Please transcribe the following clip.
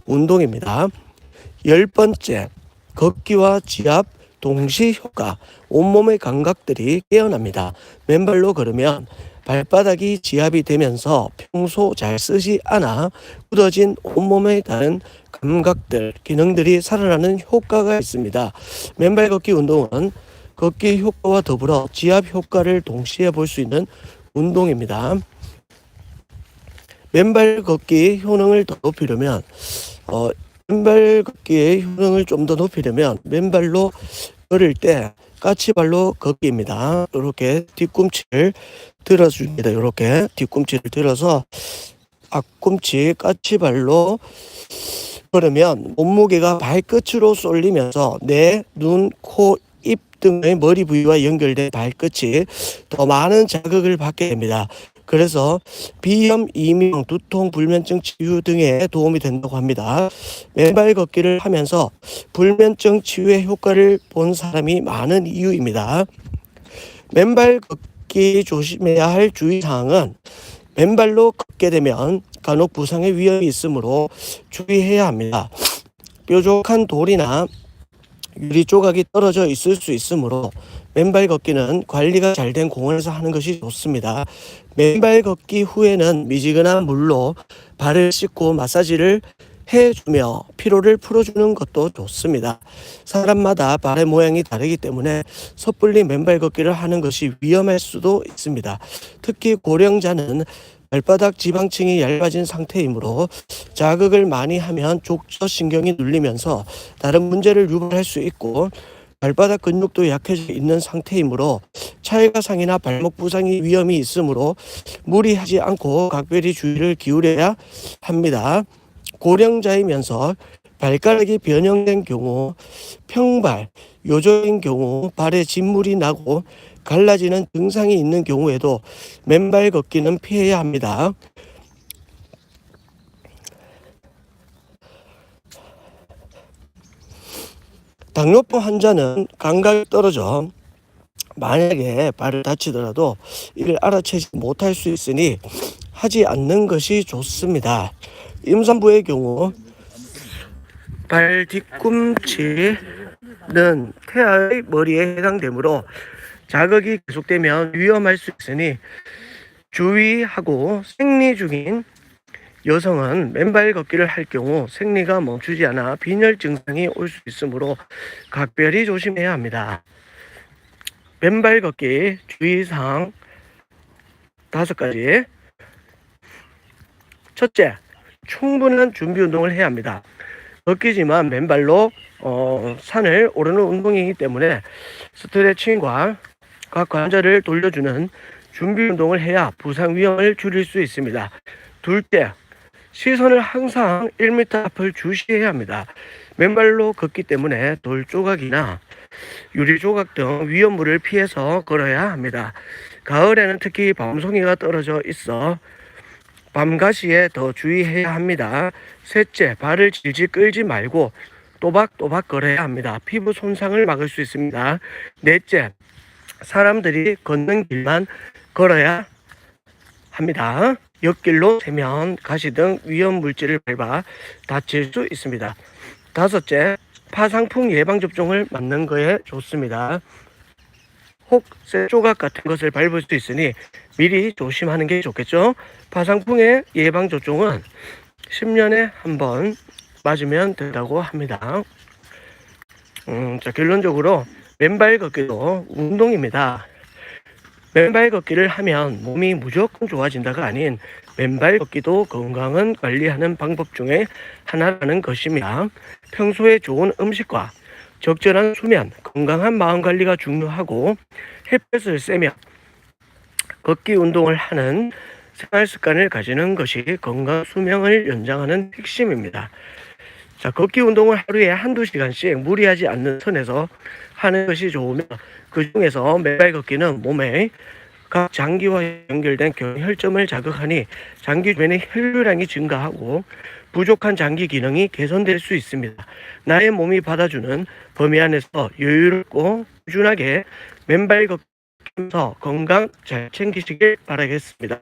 운동입니다. 10번째, 걷기와 지압 동시 효과. 온몸의 감각들이 깨어납니다. 맨발로 걸으면 발바닥이 지압이 되면서 평소 잘 쓰지 않아 굳어진 온몸의 다른 감각들, 기능들이 살아나는 효과가 있습니다. 맨발 걷기 운동은 걷기 효과와 더불어 지압 효과를 동시에 볼 수 있는 운동입니다. 맨발 걷기 효능을 더 높이려면 맨발 걷기의 효능을 좀 더 높이려면 맨발로 걸을 때 까치발로 걷기입니다. 이렇게 뒤꿈치를 들어줍니다. 이렇게 뒤꿈치를 들어서 앞꿈치 까치발로 걸으면 몸무게가 발끝으로 쏠리면서 뇌, 눈, 코, 입 등의 머리 부위와 연결된 발끝이 더 많은 자극을 받게 됩니다. 그래서 비염, 이명, 두통, 불면증 치유 등에 도움이 된다고 합니다. 맨발 걷기를 하면서 불면증 치유의 효과를 본 사람이 많은 이유입니다. 맨발 걷기 조심해야 할 주의사항은 맨발로 걷게 되면 간혹 부상의 위험이 있으므로 주의해야 합니다. 뾰족한 돌이나 유리 조각이 떨어져 있을 수 있으므로 맨발 걷기는 관리가 잘 된 공원에서 하는 것이 좋습니다. 맨발 걷기 후에는 미지근한 물로 발을 씻고 마사지를 해주며 피로를 풀어주는 것도 좋습니다. 사람마다 발의 모양이 다르기 때문에 섣불리 맨발 걷기를 하는 것이 위험할 수도 있습니다. 특히 고령자는 발바닥 지방층이 얇아진 상태이므로 자극을 많이 하면 족저신경이 눌리면서 다른 문제를 유발할 수 있고 발바닥 근육도 약해져 있는 상태이므로 찰가상이나 발목 부상의 위험이 있으므로 무리하지 않고 각별히 주의를 기울여야 합니다. 고령자이면서 발가락이 변형된 경우, 평발, 요정인 경우, 발에 진물이 나고 갈라지는 증상이 있는 경우에도 맨발 걷기는 피해야 합니다. 당뇨병 환자는 감각이 떨어져 만약에 발을 다치더라도 이를 알아채지 못할 수 있으니 하지 않는 것이 좋습니다. 임산부의 경우 발 뒤꿈치는 태아의 머리에 해당되므로 자극이 계속되면 위험할 수 있으니 주의하고 생리 중인 여성은 맨발 걷기를 할 경우 생리가 멈추지 않아 빈혈 증상이 올 수 있으므로 각별히 조심해야 합니다. 맨발 걷기 주의사항 5가지. 첫째, 충분한 준비 운동을 해야 합니다. 걷기지만 맨발로 산을 오르는 운동이기 때문에 스트레칭과 각 관절을 돌려주는 준비 운동을 해야 부상 위험을 줄일 수 있습니다. 둘째, 시선을 항상 1m 앞을 주시해야 합니다. 맨발로 걷기 때문에 돌 조각이나 유리 조각 등 위험물을 피해서 걸어야 합니다. 가을에는 특히 밤송이가 떨어져 있어 밤가시에 더 주의해야 합니다. 셋째, 발을 질질 끌지 말고 또박또박 걸어야 합니다. 피부 손상을 막을 수 있습니다. 넷째, 사람들이 걷는 길만 걸어야 합니다. 옆길로 세면 가시 등 위험 물질을 밟아 다칠 수 있습니다. 다섯째, 파상풍 예방접종을 맞는 거에 좋습니다. 혹 쇠 조각 같은 것을 밟을 수 있으니 미리 조심하는 게 좋겠죠. 파상풍의 예방접종은 10년에 한 번 맞으면 된다고 합니다. 자, 결론적으로 맨발 걷기도 운동입니다. 맨발 걷기를 하면 몸이 무조건 좋아진다가 아닌 맨발 걷기도 건강을 관리하는 방법 중에 하나라는 것입니다. 평소에 좋은 음식과 적절한 수면, 건강한 마음관리가 중요하고 햇볕을 쐬며 걷기 운동을 하는 생활 습관을 가지는 것이 건강 수명을 연장하는 핵심입니다. 자, 걷기 운동을 하루에 한두 시간씩 무리하지 않는 선에서 하는 것이 좋으며 그 중에서 맨발 걷기는 몸의 각 장기와 연결된 혈점을 자극하니 장기 주변의 혈류량이 증가하고 부족한 장기 기능이 개선될 수 있습니다. 나의 몸이 받아주는 범위 안에서 여유롭고 꾸준하게 맨발 걷기면서 건강 잘 챙기시길 바라겠습니다.